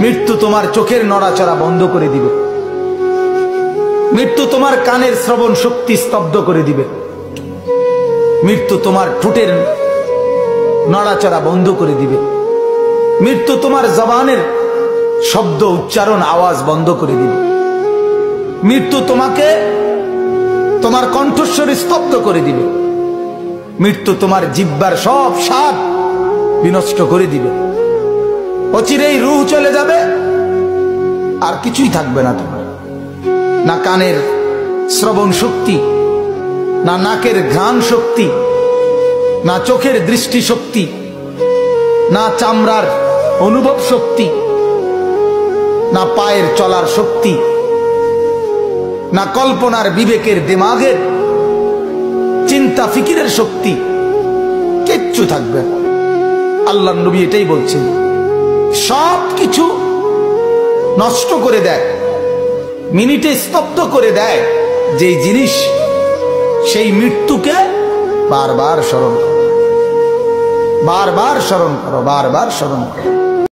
মৃত্যু তোমার চোখের নড়াচড়া বন্ধ করে দিবে। মৃত্যু তোমার কানের শ্রবণ শক্তি স্তব্ধ করে দিবে। মৃত্যু তোমার ঠোঁটের নড়াচড়া বন্ধ করে দিবে। মৃত্যু তোমার জবানের শব্দ উচ্চারণ আওয়াজ বন্ধ করে দিবে। মৃত্যু তোমাকে তোমার কণ্ঠস্বর স্তব্ধ করে দিবে। মৃত্যু তোমার জিহ্বার সব স্বাদ বিনষ্ট করে দিবে। অচিরেই রূহ চলে যাবে, আর কিছুই থাকবে না তোমার। না কানের শ্রবণ শক্তি, না নাকের ঘ্রাণ শক্তি, না চোখের দৃষ্টি শক্তি, না চামড়ার অনুভব শক্তি, না পায়ের চলার শক্তি, না কল্পনার বিবেকের দিমাগের চিন্তা ফিকিরের শক্তি, কিচ্ছু থাকবে না। আল্লাহর নবী এটাই বলছেন, সব কিছু নষ্ট করে দেয়, মিনিটে স্তব্ধ করে দেয় যে জিনিস, সেই মৃত্যুকে বারবার স্মরণ করো, বারবার স্মরণ করো, বারবার স্মরণ করো।